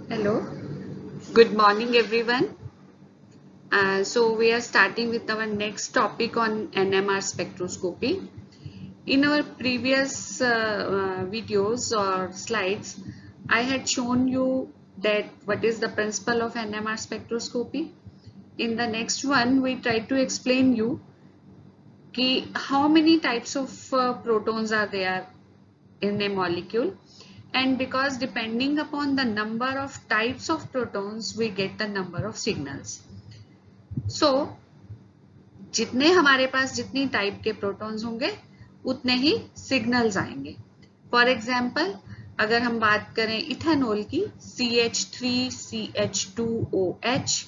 Hello, good morning everyone. So we are starting with our next topic on NMR spectroscopy. In our previous videos or slides, I had shown you that what is the principle of NMR spectroscopy. In the next one, we try to explain you how many types of protons are there in a molecule, and because depending upon the number of types of protons we get the number of signals. So जितने हमारे पास जितनी type के protons होंगे उतने ही signals आएंगे. For example अगर हम बात करें इथेनॉल की CH3CH2OH,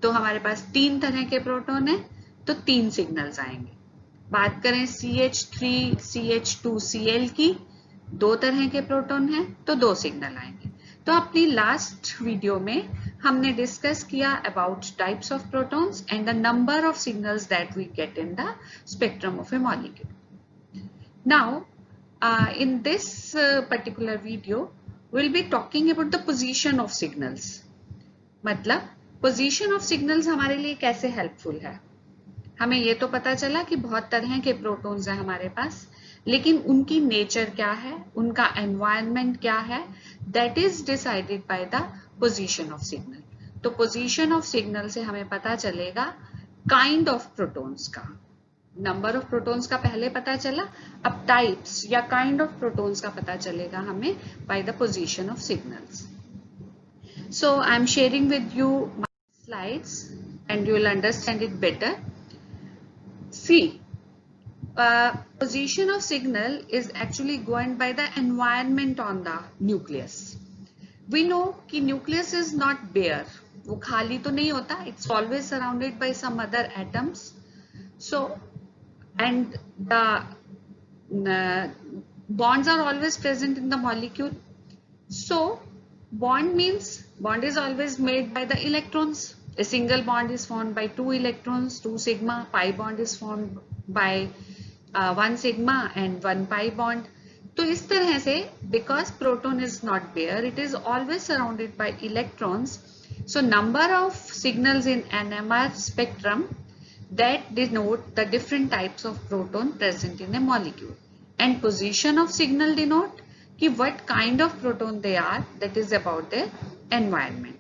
तो हमारे पास 3 तरह के प्रोटॉन है तो 3 सिग्नल्स आएंगे. बात करें CH3CH2Cl की 2 तरह के प्रोटॉन हैं तो 2 सिग्नल आएंगे. तो अपनी लास्ट वीडियो में हमने डिस्कस किया about types of protons and the number of signals that we get in the spectrum of a molecule. Now in this particular video we'll be talking about the position of signals. मतलब position of signals हमारे लिए कैसे helpful है. हमें ये तो पता चला कि बहुत तरह के प्रोटॉन्स हैं हमारे पास, लेकिन उनकी नेचर क्या है, उनका एनवायरनमेंट क्या है, that is decided by the position of signal. तो पोजीशन ऑफ सिग्नल से हमें पता चलेगा काइंड ऑफ प्रोटॉन्स का. नंबर ऑफ प्रोटॉन्स का पहले पता चला, अब टाइप्स या काइंड ऑफ प्रोटॉन्स का पता चलेगा हमें by the position of signals. So I am sharing with you my slides and you will understand it better. See, position of signal is actually governed by the environment on the nucleus. We know कि nucleus is not bare. वो खाली तो नहीं होता. It's always surrounded by some other atoms. So, and the bonds are always present in the molecule. So, bond is always made by the electrons. A single bond is formed by 2 electrons, 2 sigma. Pi bond is formed by 1 sigma and 1 pi bond. तो इस तरह से because proton is not bare, it is always surrounded by electrons. So number of signals in NMR spectrum that denote the different types of proton present in a molecule, and position of signal denote कि what kind of proton they are, that is about their environment.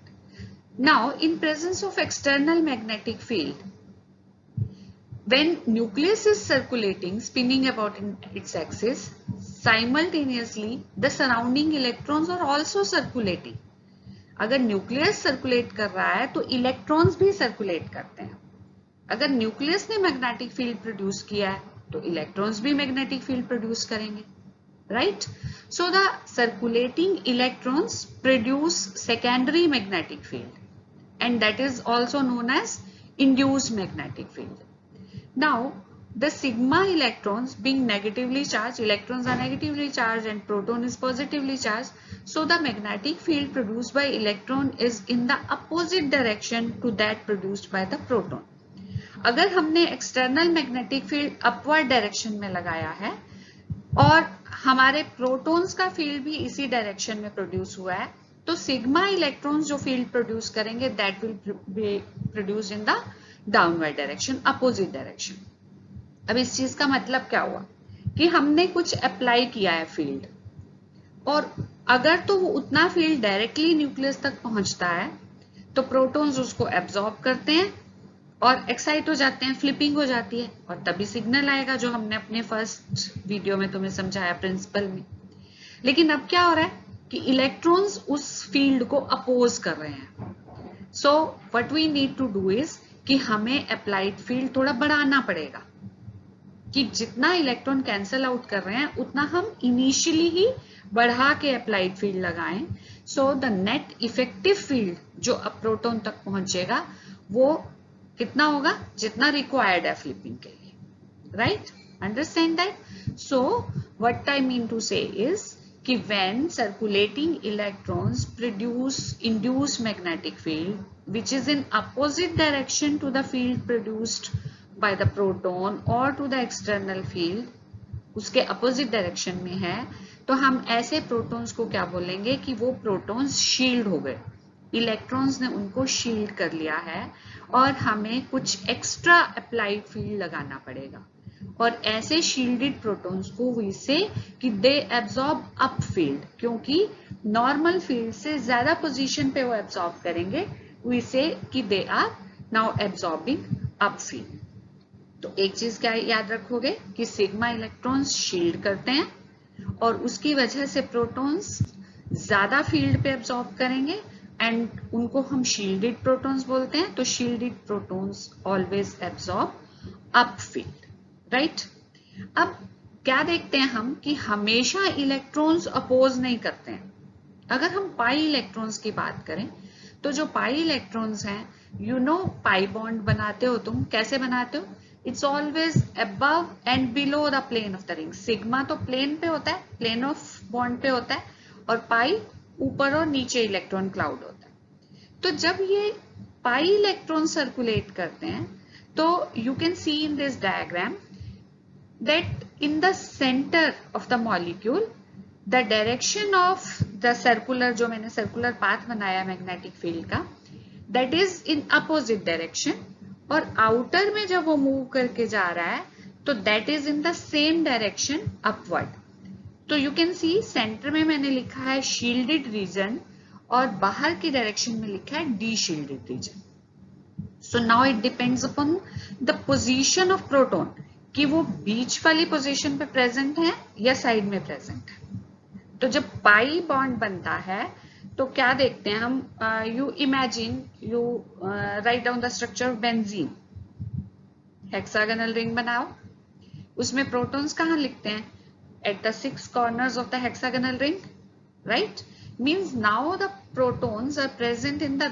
Now, in presence of external magnetic field, when nucleus is circulating, spinning about in its axis, simultaneously the surrounding electrons are also circulating. अगर nucleus circulate कर रहा है तो electrons भी circulate करते हैं. अगर nucleus ने मैग्नेटिक फील्ड प्रोड्यूस किया है तो इलेक्ट्रॉन्स भी मैग्नेटिक फील्ड प्रोड्यूस करेंगे. Right? So the circulating electrons produce secondary magnetic field, and that is also known as induced magnetic field. Now, the sigma electrons being negatively charged, electrons are negatively charged and proton is positively charged. So the magnetic field produced by electron is in the opposite direction to that produced by the proton. अगर हमने external magnetic field upward direction में लगाया है और हमारे protons का field भी इसी डायरेक्शन में प्रोड्यूस हुआ है, तो सिग्मा इलेक्ट्रॉन्स जो फील्ड प्रोड्यूस करेंगे that will be produce in the downward direction, opposite direction. अब इस चीज का मतलब क्या हुआ कि हमने कुछ अप्लाई किया है फील्ड, और अगर तो वो उतना फील्ड डायरेक्टली न्यूक्लियस तक पहुंचता है तो प्रोटॉन्स उसको एब्जॉर्ब करते हैं और एक्साइट हो जाते हैं, फ्लिपिंग हो जाती है, और तभी सिग्नल आएगा जो हमने अपने फर्स्ट वीडियो में तुम्हें समझाया प्रिंसिपल में. लेकिन अब क्या हो रहा है कि इलेक्ट्रॉन्स उस फील्ड को अपोज कर रहे हैं. So what we need to do is कि हमें अप्लाइड फील्ड थोड़ा बढ़ाना पड़ेगा, कि जितना इलेक्ट्रॉन कैंसल आउट कर रहे हैं उतना हम इनिशियली ही बढ़ा के अप्लाइड फील्ड लगाएं. So the net effective field जो अब प्रोटॉन तक पहुंचेगा वो कितना होगा जितना रिक्वायर्ड है फ्लिपिंग के लिए. Right? Understand that? So what I mean to say is कि when circulating electrons produce induced magnetic field which is in opposite direction to the field produced by the proton और to the external field, उसके अपोजिट डायरेक्शन में है, तो हम ऐसे प्रोटॉन्स को क्या बोलेंगे कि वो प्रोटॉन्स शील्ड हो गए. इलेक्ट्रॉन्स ने उनको शील्ड कर लिया है और हमें कुछ एक्स्ट्रा अप्लाइड फील्ड लगाना पड़ेगा। और ऐसे शील्डेड प्रोटॉन्स को we say that they absorb up field, क्योंकि नॉर्मल फील्ड से ज्यादा पोजीशन पे वो एब्जॉर्ब करेंगे, we say that they are now absorbing up field. तो एक चीज क्या याद रखोगे कि सिग्मा इलेक्ट्रॉन्स शील्ड करते हैं और उसकी वजह से प्रोटॉन्स ज्यादा फील्ड पे एब्जॉर्ब करेंगे एंड उनको हम शील्डेड प्रोटॉन्स बोलते हैं। तो shielded protons always absorb up field, right. अब क्या देखते हैं हम कि हमेशा इलेक्ट्रॉन्स अपोज नहीं करते हैं। अगर हम पाई इलेक्ट्रॉन्स की बात करें तो जो पाई इलेक्ट्रॉन्स हैं, यू नो पाई बॉन्ड बनाते हो तुम, कैसे बनाते हो? It's always above and below the plane of the ring. Sigma तो प्लेन पे होता है, प्लेन ऑफ बॉन्ड पे होता है, और पाई ऊपर और नीचे इलेक्ट्रॉन क्लाउड होता है। तो जब ये पाई इलेक्ट्रॉन सर्कुलेट करते हैं तो you can see in this diagram that in the center of the molecule the direction of the circular, जो मैंने circular path बनाया मैग्नेटिक फील्ड का, that is in opposite direction, और outer में जब वो मूव करके जा रहा है तो that is in the same direction upward। तो you can see center में मैंने लिखा है shielded region और बाहर की डायरेक्शन में लिखा है de-shielded region। So now it depends upon the position of proton कि वो बीच वाली पोजीशन पे प्रेजेंट है या साइड में प्रेजेंट है। तो जब पाई बॉन्ड बनता है तो क्या देखते हैं हम, you imagine, you write down the structure of benzene. Hexagonal ring बनाओ, उसमें प्रोटॉन्स कहाँ लिखते हैं? At the 6 corners of the hexagonal ring, right. Means now the protons are present in the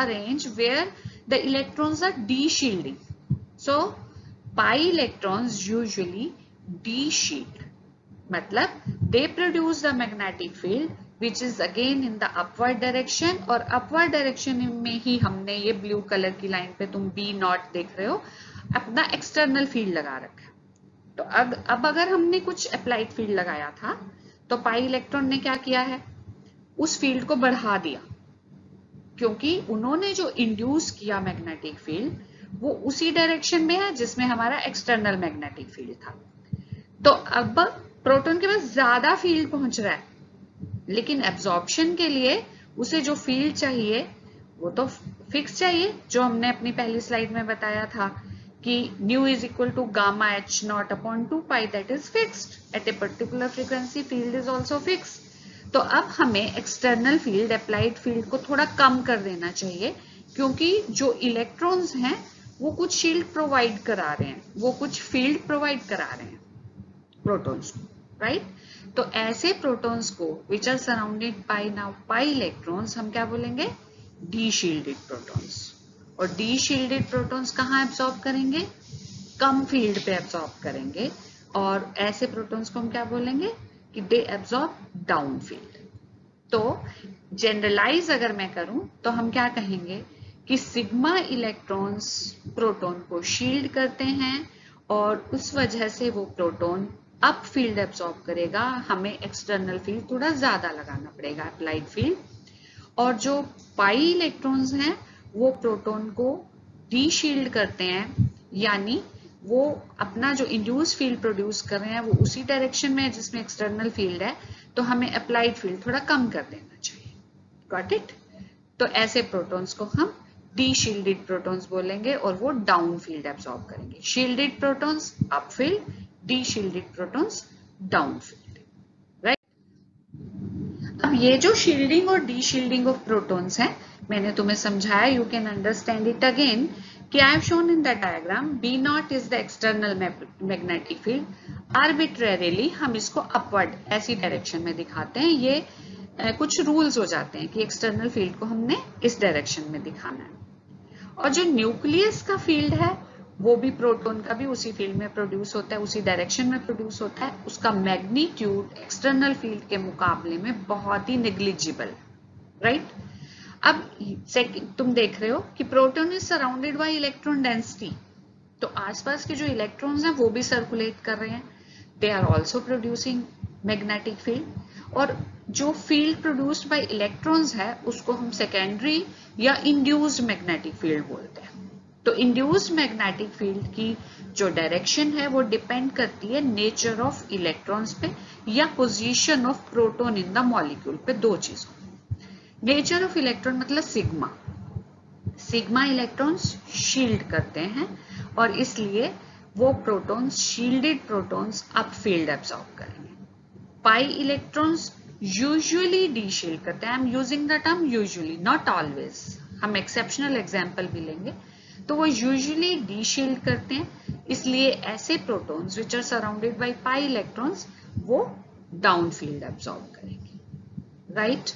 range where the electrons are deshielding. सो pi electrons usually de-shield, मतलब they produce the magnetic field which is again in the upward direction, और upward direction में ही हमने ये blue colour की line पे तुम B not देख रहे हो, अपना एक्सटर्नल फील्ड लगा रखा है। तो अब अगर हमने कुछ अप्लाइड फील्ड लगाया था तो पाई इलेक्ट्रॉन ने क्या किया है? उस फील्ड को बढ़ा दिया, क्योंकि उन्होंने जो इंड्यूस किया मैग्नेटिक फील्ड वो उसी डायरेक्शन में है जिसमें हमारा एक्सटर्नल मैग्नेटिक फील्ड था। तो अब प्रोटॉन के पास ज्यादा फील्ड पहुंच रहा है, लेकिन एब्जॉर्प्शन के लिए उसे जो फील्ड चाहिए वो तो फिक्स चाहिए, जो हमने अपनी पहली स्लाइड में बताया था कि nu is equal to gamma H nought upon 2 pi, that is fixed at a particular frequency, field is also fixed. तो अब हमें एक्सटर्नल फील्ड, अप्लाइड फील्ड को थोड़ा कम कर देना चाहिए, क्योंकि जो इलेक्ट्रॉन्स हैं वो कुछ शील्ड प्रोवाइड करा रहे हैं, वो कुछ फील्ड प्रोवाइड करा रहे हैं प्रोटॉन्स को, राइट। तो ऐसे प्रोटॉन्स को which are surrounded by now pi electrons हम क्या बोलेंगे? Deshielded protons. और डी-शील्डेड प्रोटॉन्स कहाँ एब्सॉर्ब करेंगे? कम फील्ड पे एब्सॉर्ब करेंगे, और ऐसे प्रोटॉन्स को हम क्या बोलेंगे? कि दे एब्सॉर्ब डाउन फील्ड। तो जनरलाइज अगर मैं करूं तो हम क्या कहेंगे कि सिग्मा इलेक्ट्रॉन्स प्रोटॉन को शील्ड करते हैं और उस वजह से वो प्रोटॉन अप फील्ड एब्सॉर्ब करेगा, हमें एक्सटर्नल फील्ड थोड़ा ज्यादा लगाना पड़ेगा, अप्लाइड फील्ड। और जो पाई इलेक्ट्रॉन्स हैं वो प्रोटॉन को डी-शील्ड करते हैं, यानी वो अपना जो इंड्यूस फील्ड प्रोड्यूस कर रहे हैं वो उसी डायरेक्शन में है जिसमें एक्सटर्नल फील्ड है, तो हमें अप्लाइड फील्ड थोड़ा कम कर देना चाहिए। Got it? तो ऐसे प्रोटॉन्स को हम डी-शील्डेड प्रोटॉन्स बोलेंगे और वो डाउन फील्ड एब्सॉर्ब करेंगे। Shielded protons up field, D-shielded protons down field, right. अब ये जो शील्डिंग और डी-शील्डिंग ऑफ प्रोटॉन्स है मैंने तुम्हें समझाया, you can understand it again कि I have shown in the diagram B not is the external magnetic field. Arbitrarily हम इसको अपवर्ड ऐसी डायरेक्शन में दिखाते हैं, ये कुछ रूल्स हो जाते हैं कि एक्सटर्नल फील्ड को हमने इस डायरेक्शन में दिखाना है। और जो न्यूक्लियस का फील्ड है वो भी प्रोटॉन का भी उसी फील्ड में प्रोड्यूस होता है, उसी डायरेक्शन में प्रोड्यूस होता है। उसका मैग्नीट्यूड एक्सटर्नल फील्ड के मुकाबले में बहुत ही नेग्लिजिबल, राइट। अब सेकंड तुम देख रहे हो कि proton is surrounded by electron density, तो आसपास के जो इलेक्ट्रॉन्स हैं वो भी सर्कुलेट कर रहे हैं, they are also producing magnetic field. और जो फील्ड प्रोड्यूस्ड बाय इलेक्ट्रॉन्स है उसको हम सेकेंडरी या इंड्यूस्ड मैग्नेटिक फील्ड बोलते हैं। तो इंड्यूस्ड मैग्नेटिक फील्ड की जो डायरेक्शन है वो डिपेंड करती है नेचर ऑफ इलेक्ट्रॉन्स पे या position of proton in the molecule पे, दो चीजों। नेचर ऑफ इलेक्ट्रॉन मतलब सिग्मा, सिग्मा इलेक्ट्रॉन्स शील्ड करते हैं और इसलिए वो protons, shielded protons up field absorb करेंगे। Pi electrons usually deshield करते हैं। I am using the term usually, not always, हम एक्सेप्शनल एग्जांपल भी लेंगे। तो वो यूजुअली डी शील्ड करते हैं, इसलिए ऐसे protons which are surrounded by pi electrons वो डाउन फील्ड एब्सॉर्ब करेंगे, राइट।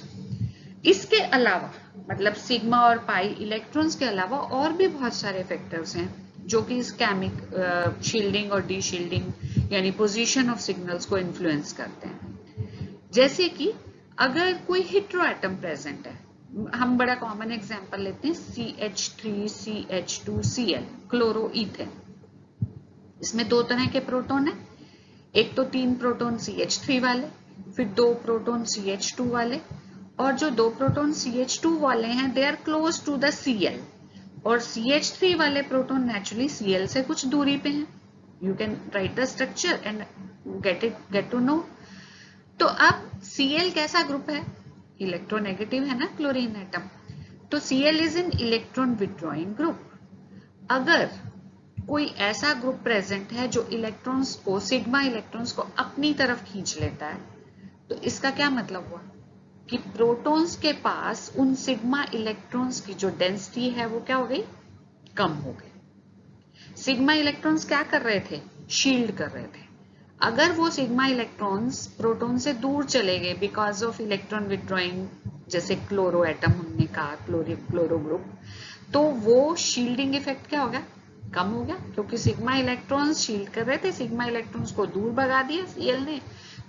इसके अलावा मतलब सिग्मा और पाई इलेक्ट्रॉन्स के अलावा और भी बहुत सारे फैक्टर्स हैं जो कि इस केमिक शील्डिंग और डी शील्डिंग यानी पोजीशन ऑफ सिग्नल्स को इन्फ्लुएंस करते हैं। जैसे कि अगर कोई हेटेरो एटम प्रेजेंट है, हम बड़ा कॉमन एग्जांपल लेते हैं CH3CH2Cl, क्लोरोईथेन। इसमें दो तरह के प्रोटॉन है, एक तो 3 प्रोटॉन CH3 वाले, फिर 2 प्रोटॉन CH2 वाले, और जो 2 प्रोटॉन CH2 वाले हैं they are close to the Cl, और CH3 वाले प्रोटॉन नेचुरली Cl से कुछ दूरी पे हैं। You can write the structure and get to know. तो अब Cl कैसा ग्रुप है? इलेक्ट्रोनेगेटिव है ना क्लोरीन एटम, तो Cl is an electron withdrawing group. अगर कोई ऐसा ग्रुप प्रेजेंट है जो इलेक्ट्रॉन्स को, सिग्मा इलेक्ट्रॉन्स को अपनी तरफ खींच लेता है, तो इसका क्या मतलब हुआ कि प्रोटॉन्स के पास उन सिग्मा इलेक्ट्रॉन्स की जो डेंसिटी है वो क्या हो गई? कम हो गई। सिग्मा इलेक्ट्रॉन्स क्या कर रहे थे? शील्ड कर रहे थे। अगर वो सिग्मा इलेक्ट्रॉन्स प्रोटॉन से दूर चले गए बिकॉज ऑफ इलेक्ट्रॉन विथड्रॉइंग, जैसे क्लोरो एटम हमने कहा, क्लोरो ग्रुप, तो वो शील्डिंग इफेक्ट क्या हो गया? कम हो गया, क्योंकि सिग्मा इलेक्ट्रॉन्स शील्ड कर रहे थे, सिग्मा इलेक्ट्रॉन्स को दूर भगा दिया Cl ने,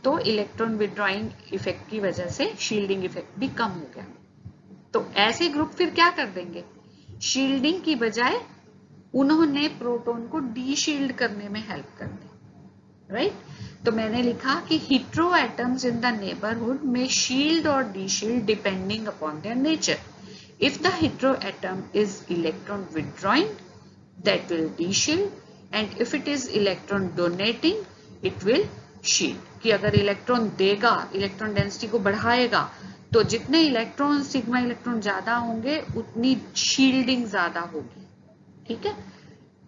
तो इलेक्ट्रॉन विथड्रॉइंग इफेक्ट की वजह से शील्डिंग इफेक्ट भी कम हो गया। तो ऐसे ग्रुप फिर क्या कर देंगे? शील्डिंग की बजाय उन्होंने प्रोटॉन को डी शील्ड करने में हेल्प कर दी, राइट। तो मैंने लिखा कि hetero atoms in the neighbourhood में शील्ड और D shield depending upon their nature. If the hetero atom is electron withdrawing, that will de-shield, and if it is electron donating, it will shield। कि अगर electron देगा, electron density को बढ़ाएगा, तो जितने electron, sigma electron ज्यादा होंगे उतनी शील्डिंग ज्यादा होगी, ठीक है।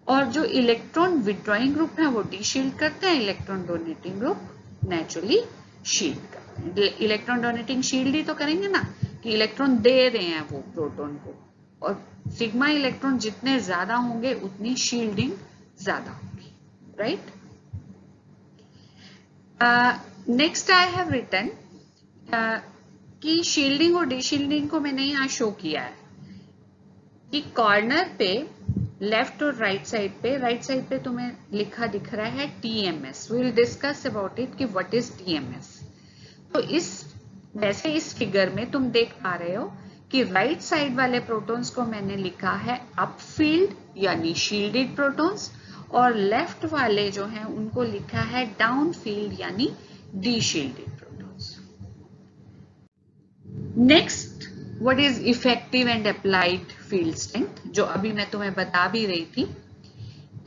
और जो इलेक्ट्रॉन विथड्रॉइंग ग्रुप है वो डी शील्ड करते हैं, electron donating group naturally shield करते हैं। इलेक्ट्रॉन डोनेटिंग शील्ड ही तो करेंगे ना, कि इलेक्ट्रॉन दे रहे हैं वो प्रोटॉन को, और सिग्मा इलेक्ट्रॉन जितने ज्यादा होंगे उतनी शील्डिंग ज्यादा होगी, right. Next I have written कि शील्डिंग और डिशील्डिंग को मैंने यहाँ शो किया है कि कॉर्नर पे लेफ्ट और राइट साइड पे तुम्हें लिखा दिख रहा है TMS। We will discuss about it कि व्हाट इज TMS। तो वैसे इस फिगर में तुम देख पा रहे हो कि राइट साइड वाले प्रोटॉन्स को मैंने लिखा है अप फील्ड यानी शील्डेड प्रोटॉन्स, और लेफ्ट वाले जो हैं उनको लिखा है डाउन फील्ड यानी D shielded protons. Next, what is effective and applied field strength, जो अभी मैं तुम्हें बता भी रही थी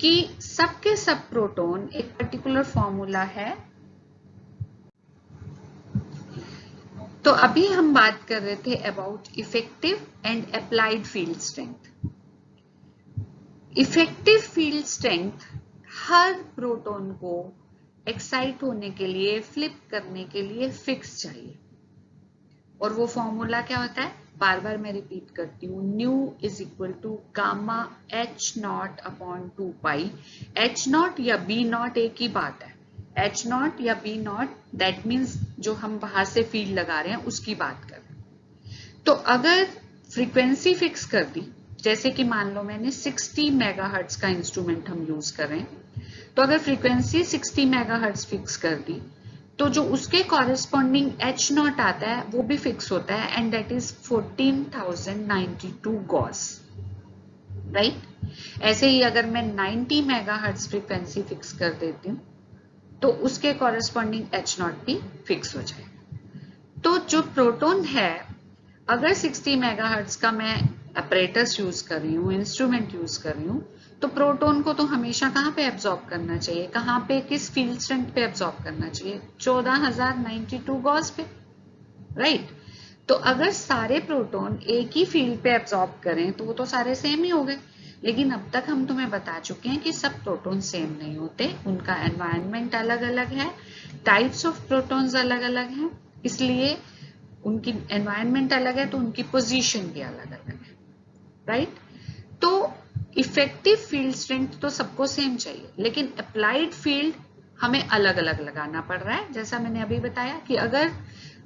कि सबके सब प्रोटॉन एक पर्टिकुलर फॉर्मूला है। तो अभी हम बात कर रहे थे about effective and applied field strength. Effective field strength her proton को एक्साइट होने के लिए, फ्लिप करने के लिए फिक्स चाहिए, और वो फॉर्मूला क्या होता है? बार बार मैं रिपीट करती हूँ, nu is equal to gamma H0 upon 2 H0 या B0 एक ही बात है। H0 या B0 दैट मीन्स जो हम बाहर से फील्ड लगा रहे हैं उसकी बात कर रहे हैं। तो अगर फ्रीक्वेंसी फिक्स कर दी, जैसे कि मान लो मैंने 60 मेगाहर्ट्ज का इंस्ट्रूमेंट हम यूज कर रहे हैं, तो अगर फ्रीक्वेंसी 60 मेगाहर्ट्ज फिक्स कर दी तो जो उसके कॉरेस्पॉन्डिंग H0 आता है वो भी फिक्स होता है, and that is 14,092 Gauss, right. ऐसे ही अगर मैं 90 मेगाहर्ट्ज फ्रीक्वेंसी फिक्स कर देती हूँ तो उसके कॉरेस्पॉन्डिंग H0 भी फिक्स हो जाएगा। तो जो प्रोटॉन है, अगर 60 मेगाहर्ट्ज का मैं अपरेटस यूज कर रही हूँ, इंस्ट्रूमेंट यूज कर रही हूँ, तो प्रोटॉन को तो हमेशा कहाँ पे एब्जॉर्ब करना चाहिए, कहाँ पे, किस फील्ड स्ट्रेंथ पे एब्जॉर्ब करना चाहिए, 14092 गॉस पे, राइट। तो अगर सारे प्रोटॉन एक ही फील्ड पे एब्जॉर्ब करें तो वो तो सारे सेम ही हो गए। लेकिन अब तक हम तुम्हें बता चुके हैं कि सब प्रोटॉन सेम नहीं होते, उनका एनवायरनमेंट अलग अलग है, टाइप्स ऑफ प्रोटॉन्स अलग अलग हैं, इसलिए उनकी एनवायरनमेंट अलग है तो उनकी पोजीशन भी अलग अलग है, राइट। तो इफेक्टिव फील्ड स्ट्रेंथ तो सबको सेम चाहिए, लेकिन अप्लाइड फील्ड हमें अलग अलग लगाना पड़ रहा है। जैसा मैंने अभी बताया कि अगर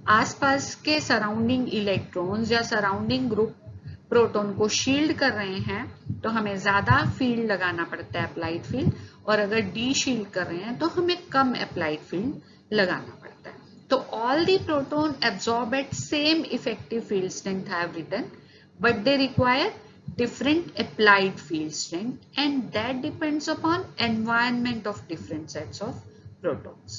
आसपास के सराउंडिंग इलेक्ट्रॉन्स या सराउंडिंग ग्रुप प्रोटॉन को शील्ड कर रहे हैं तो हमें ज्यादा फील्ड लगाना पड़ता है, अप्लाइड फील्ड, और अगर डी शील्ड कर रहे हैं तो हमें कम अप्लाइड फील्ड लगाना पड़ता है। तो all the proton absorb at same effective field strength I have written, but they require different applied field strength, and that depends upon environment of different sets of protons.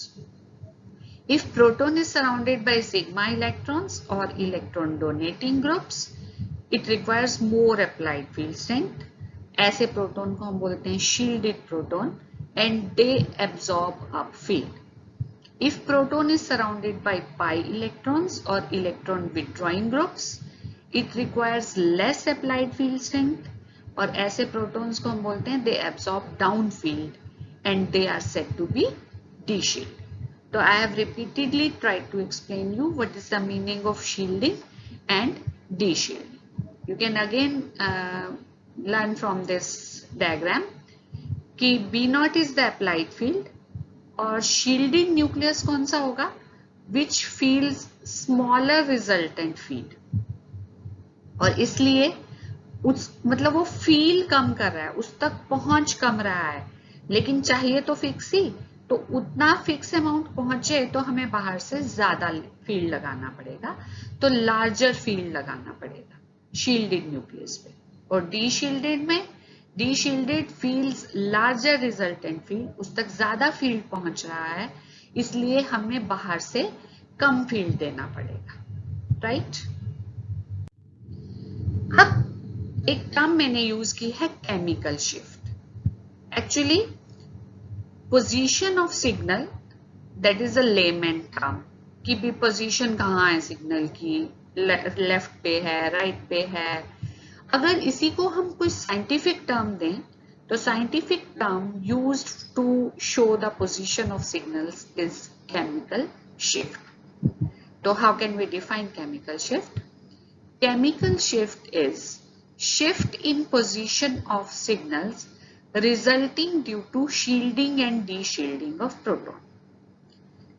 If proton is surrounded by sigma electrons or electron donating groups, it requires more applied field strength. ऐसे proton को हम बोलते हैं shielded proton, and they absorb up field. If proton is surrounded by pi electrons or electron withdrawing groups, it requires less applied field strength, और ऐसे protons को हम बोलते हैं they absorb down field and they are said to be D shield. So I have repeatedly tried to explain you what is the meaning of shielding and D shielding. You can again learn from this diagram कि B0 is the applied field और shielding nucleus कौन सा होगा, विच feels smaller resultant field, और इसलिए उस मतलब वो फील कम कर रहा है, उस तक पहुंच कम रहा है, लेकिन चाहिए तो फिक्स ही, तो उतना फिक्स अमाउंट पहुंचे तो हमें बाहर से ज्यादा फील्ड लगाना पड़ेगा, तो लार्जर फील्ड लगाना पड़ेगा शील्डेड न्यूक्लियस पे। और डी शील्डेड में D shielded fields larger resultant field, उस तक ज्यादा फील्ड पहुंच रहा है, इसलिए हमें बाहर से कम फील्ड देना पड़ेगा, राइट। अब एक टर्म मैंने यूज की है chemical shift. Actually position of signal, that is a layman term कि भी पोजीशन कहाँ है सिग्नल की, लेफ्ट पे है, राइट पे है। अगर इसी को हम कोई साइंटिफिक टर्म दें तो scientific term used to show the position of signals is chemical shift. तो how can we define chemical shift? Chemical shift is shift in position of signals resulting due to shielding and deshielding of proton.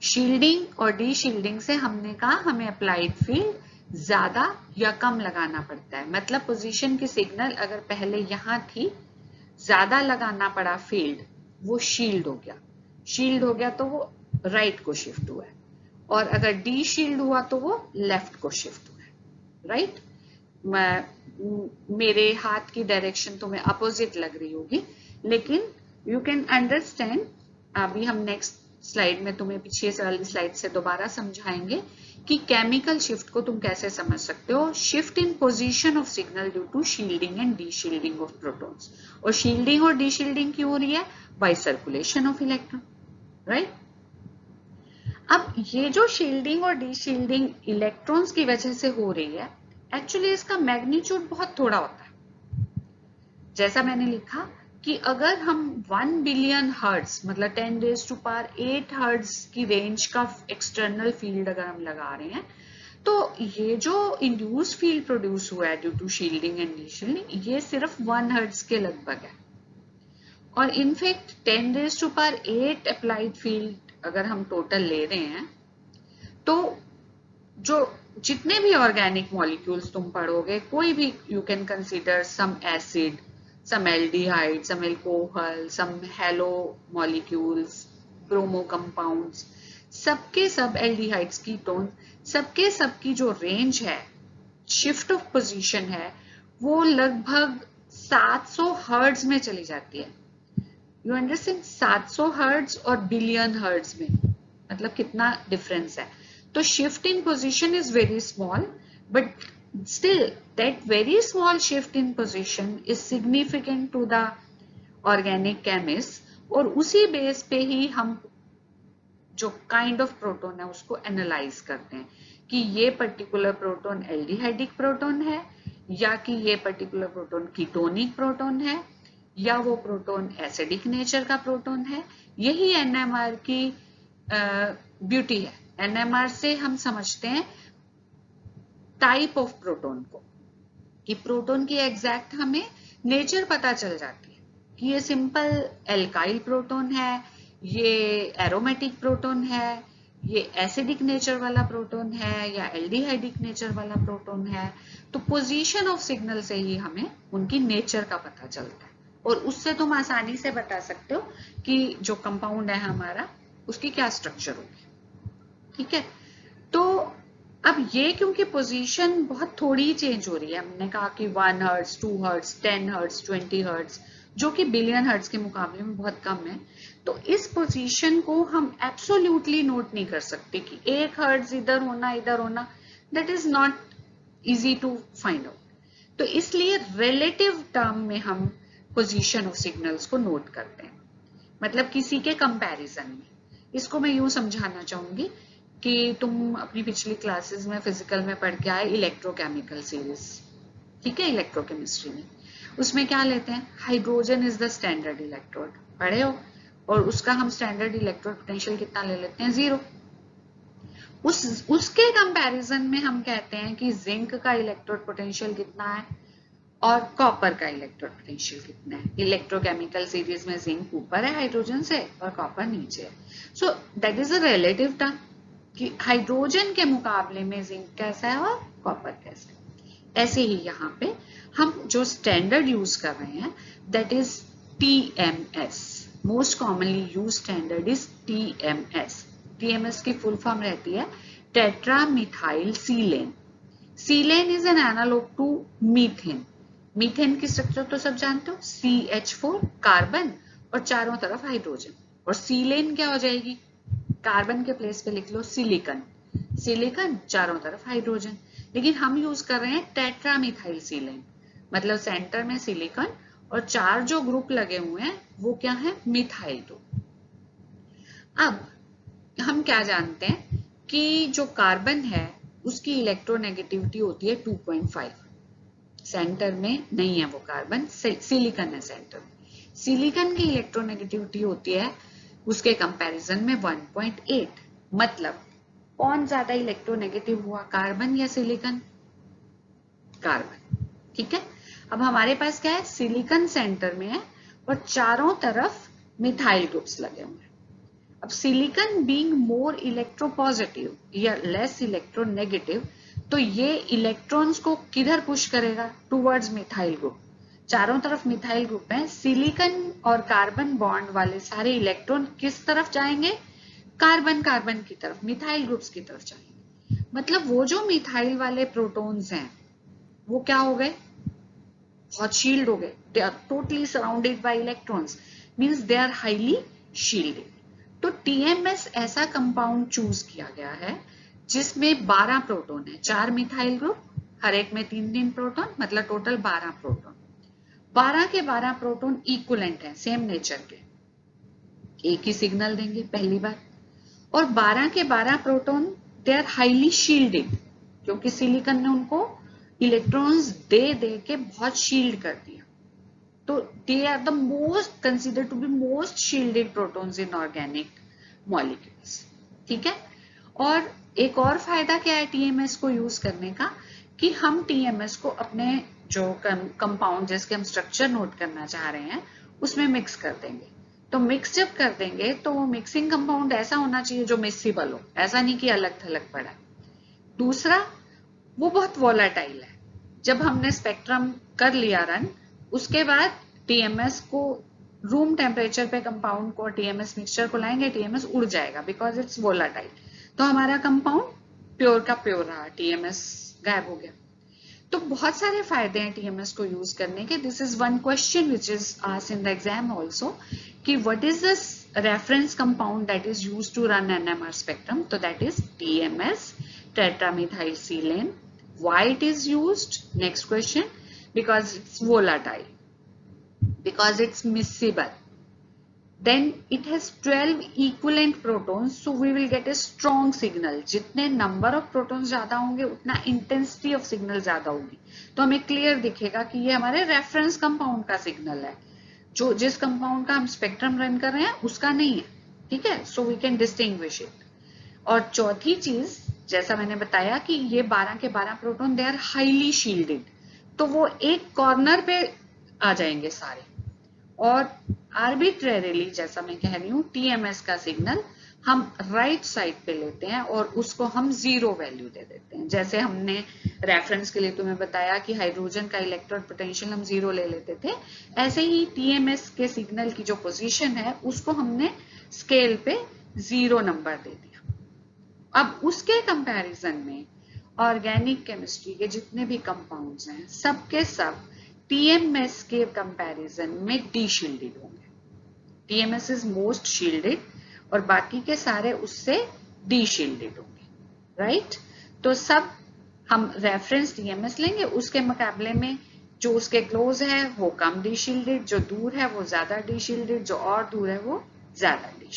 Shielding और deshielding से हमने कहा हमें applied field ज्यादा या कम लगाना पड़ता है, मतलब पोजीशन की सिग्नल अगर पहले यहां थी, ज्यादा लगाना पड़ा फील्ड, वो शील्ड हो गया, शील्ड हो गया तो वो राइट को शिफ्ट हुआ है, और अगर डी शील्ड हुआ तो वो लेफ्ट को शिफ्ट हुआ है, राइट। मेरे हाथ की डायरेक्शन तुम्हें अपोजिट लग रही होगी, लेकिन यू कैन अंडरस्टैंड, अभी हम नेक्स्ट स्लाइड में तुम्हें पीछे वाली स्लाइड से दोबारा समझाएंगे कि केमिकल शिफ्ट को तुम कैसे समझ सकते हो। Shift in position of signal due to shielding and deshielding of protons, और शील्डिंग और डी शील्डिंग क्यों हो रही है? By circulation of electron, right. अब ये जो शील्डिंग और डी शील्डिंग इलेक्ट्रॉन्स की वजह से हो रही है, एक्चुअली इसका मैग्नीट्यूड बहुत थोड़ा होता है। जैसा मैंने लिखा कि अगर हम 1 बिलियन हर्ट्ज मतलब 10⁸ हर्ट्ज की रेंज का एक्सटर्नल फील्ड अगर हम लगा रहे हैं, तो ये जो इंड्यूस फील्ड प्रोड्यूस हुआ है due to shielding and deshielding, ये सिर्फ 1 हर्ट्ज के लगभग है। और इनफैक्ट 10⁸ अप्लाइड फील्ड अगर हम टोटल ले रहे हैं, तो जो जितने भी ऑर्गेनिक मॉलिक्यूल्स तुम पढ़ोगे, कोई भी, you can consider some acid, some aldehyde, some alcohol, some halo molecules, bromo compounds, सबके सब aldehydes, ketones, सबके सब की जो रेंज है, शिफ्ट ऑफ पोजीशन है, वो लगभग 700 हर्ट्ज में चली जाती है। You understand? 700 हर्ट्ज और बिलियन हर्ट्ज में मतलब कितना डिफरेंस है। तो shift in position is very small, but still that very small shift in position is significant to the organic chemist, और उसी बेस पे ही हम जो काइंड ऑफ प्रोटोन है उसको एनालाइज करते हैं कि ये पर्टिकुलर प्रोटोन एल्डिहाइडिक प्रोटोन है, या कि ये पर्टिकुलर प्रोटोन कीटोनिक प्रोटोन है, या वो प्रोटोन एसिडिक नेचर का प्रोटोन है। यही एनएमआर की ब्यूटी है। एनएमआर से हम समझते हैं टाइप ऑफ प्रोटोन को, कि प्रोटोन की एग्जैक्ट हमें नेचर पता चल जाती है कि ये सिंपल एल्काइल प्रोटोन है, ये एरोमेटिक प्रोटोन है, ये एसिडिक नेचर वाला प्रोटोन है, या एल्डिहाइडिक नेचर वाला प्रोटोन है। तो पोजीशन ऑफ सिग्नल से ही हमें उनकी नेचर का पता चलता है, और उससे तुम आसानी से बता सकते हो कि जो कंपाउंड है हमारा उसकी क्या स्ट्रक्चर होगी। ठीक है, तो अब ये क्योंकि पोजीशन बहुत थोड़ी चेंज हो रही है, हमने कहा कि 1 हर्ट्ज, 2 हर्ट्ज, 10 हर्ट्ज, 20 हर्ट्ज, जो कि बिलियन हर्ट्ज के मुकाबले में बहुत कम है, तो इस पोजीशन को हम एब्सोल्युटली नोट नहीं कर सकते कि 1 हर्ट्ज इधर होना, that is not easy to find out. तो इसलिए रिलेटिव टर्म में हम पोजीशन ऑफ सिग्नल्स को नोट करते हैं, मतलब किसी के कंपैरिजन में। इसको मैं यूं समझाना चाहूंगी कि तुम अपनी पिछली क्लासेस में फिजिकल में पढ़ के आए इलेक्ट्रोकेमिकल सीरीज, ठीक है, इलेक्ट्रोकेमिस्ट्री में। उसमें क्या लेते हैं, hydrogen is the standard electrode, पढ़े हो, और उसका हम स्टैंडर्ड इलेक्ट्रोड पोटेंशियल कितना ले लेते हैं, 0। उसके कंपैरिजन में हम कहते हैं कि जिंक का इलेक्ट्रोड पोटेंशियल कितना है और कॉपर का इलेक्ट्रोड पोटेंशियल कितना है। इलेक्ट्रोकेमिकल सीरीज में जिंक ऊपर है हाइड्रोजन से और कॉपर नीचे है। So that is a relative term कि हाइड्रोजन के मुकाबले में जिंक कैसा है और कॉपर कैसा है। ऐसे ही यहाँ पे हम जो स्टैंडर्ड यूज कर रहे हैं that is TMS, most commonly use standard is TMS। TMS की फुल फॉर्म रहती है tetramethylsilane. Silane is an analogue to methane. Methane की स्ट्रक्चर तो सब जानते हो, CH4 कार्बन और चारों तरफ हाइड्रोजन, और सीलेन क्या हो जाएगी, कार्बन के प्लेस पे लिख लो सिलिकन, सिलिकन चारों तरफ हाइड्रोजन। लेकिन हम यूज कर रहे हैं टेट्रा मिथाइल सीलेन, मतलब सेंटर में सिलिकन और 4 जो ग्रुप लगे हुए हैं वो क्या है, मिथाइल ग्रुप। अब हम क्या जानते हैं कि जो कार्बन है उसकी इलेक्ट्रोनेगेटिविटी होती है 2.5, सेंटर में नहीं है वो कार्बन, सिलिकन है सेंटर में। सिलिकन की इलेक्ट्रोनेगेटिविटी होती है उसके कंपैरिजन में 1.8। मतलब कौन ज्यादा इलेक्ट्रोनेगेटिव हुआ, कार्बन या सिलिकन, कार्बन। ठीक है, अब हमारे पास क्या है, सिलिकन सेंटर में है और चारों तरफ मिथाइल ग्रुप्स लगे हुए हैं। अब सिलिकन बीइंग मोर इलेक्ट्रोपॉजिटिव या लेस इलेक्ट्रोनेगेटिव, तो ये इलेक्ट्रॉन्स को किधर पुश करेगा, टुवर्ड्स मिथाइल ग्रुप। चारों तरफ मिथाइल ग्रुप है, सिलिकन और कार्बन बॉन्ड वाले सारे इलेक्ट्रॉन किस तरफ जाएंगे, कार्बन कार्बन की तरफ, मिथाइल ग्रुप्स की तरफ जाएंगे। मतलब वो जो मिथाइल वाले प्रोटॉन्स हैं वो क्या हो गए, बहुत शील्ड हो गए, they are totally surrounded by electrons, means they are highly shielded. तो TMS ऐसा कंपाउंड चूज किया गया है जिसमें 12 प्रोटॉन है, 4 मिथाइल ग्रुप, हर एक में 3-3 प्रोटॉन, मतलब टोटल 12 प्रोटॉन। 12 के 12 प्रोटॉन इक्विवेलेंट है, सेम नेचर के, एक ही सिग्नल देंगे पहली बार। और 12 के 12 proton they are highly shielded, क्योंकि सिलिकन ने उनको इलेक्ट्रॉन्स दे दे के बहुत शील्ड कर दिया। तो they are the most considered to be most shielded protons in organic molecules. ठीक है, और एक और फायदा क्या है TMS को यूज करने का, कि हम TMS को अपने जो कंपाउंड जिसके हम स्ट्रक्चर नोट करना चाह रहे हैं उसमें मिक्स कर देंगे। तो मिक्स जब कर देंगे तो मिक्सिंग कंपाउंड ऐसा होना चाहिए जो मिक्सिबल हो, ऐसा नहीं कि अलग थलग पड़ा। दूसरा, वो बहुत वोलेटाइल है। जब हमने स्पेक्ट्रम कर लिया रन, उसके बाद TMS को रूम टेम्परेचर पे कंपाउंड को TMS मिक्सचर को लाएंगे, TMS उड़ जाएगा बिकॉज इट्स वोलेटाइल। तो हमारा कंपाउंड प्योर का प्योर रहा, TMS गायब हो गया। तो बहुत सारे फायदे हैं TMS को यूज करने के। This is one question which is asked in the exam also कि what is the reference compound that is used to run NMR spectrum, so that is TMS, tetramethylsilane. Why it is used? Next question. Because it's volatile, because it's miscible, then it has 12 equivalent protons, so we will get a strong signal. जितने number of protons ज्यादा होंगे उतना intensity of signal ज्यादा होगी, तो हमें clear दिखेगा कि ये हमारे reference compound का signal है, जो जिस compound का हम spectrum run कर रहे हैं उसका नहीं है, ठीक है, so we can distinguish it. और चौथी चीज, जैसा मैंने बताया कि ये 12 के 12 proton they are highly shielded, तो वो एक कॉर्नर पे आ जाएंगे सारे, और आर्बिट्रेरीली, जैसा मैं कह रही हूँ, टीएमएस का सिग्नल हम राइट साइड पे लेते हैं और उसको हम 0 वैल्यू दे देते हैं. जैसे हमने रेफरेंस के लिए तुम्हें बताया कि हाइड्रोजन का इलेक्ट्रॉन पोटेंशियल हम 0 ले लेते थे, ऐसे ही टीएमएस के सिग्नल की जो पोजीशन है उसको हमने स्केल पे 0 नंबर दे दिया. अब उसके कंपैरिजन में ऑर्गेनिक केमिस्ट्री के जितने भी कंपाउंड्स हैं सबके सब टीएमएस के कंपैरिजन में डी शील्डेड होंगे. टीएमएस इज मोस्ट शील्डेड और बाकी के सारे उससे डी शील्डेड होंगे, राइट. तो सब हम रेफरेंस टीएमएस लेंगे, उसके मुकाबले में जो उसके क्लोज है वो कम डी शील्डेड, जो दूर है वो ज्यादा डी शील्डेड, जो और दूर है वो ज्यादा डी शील्डेड.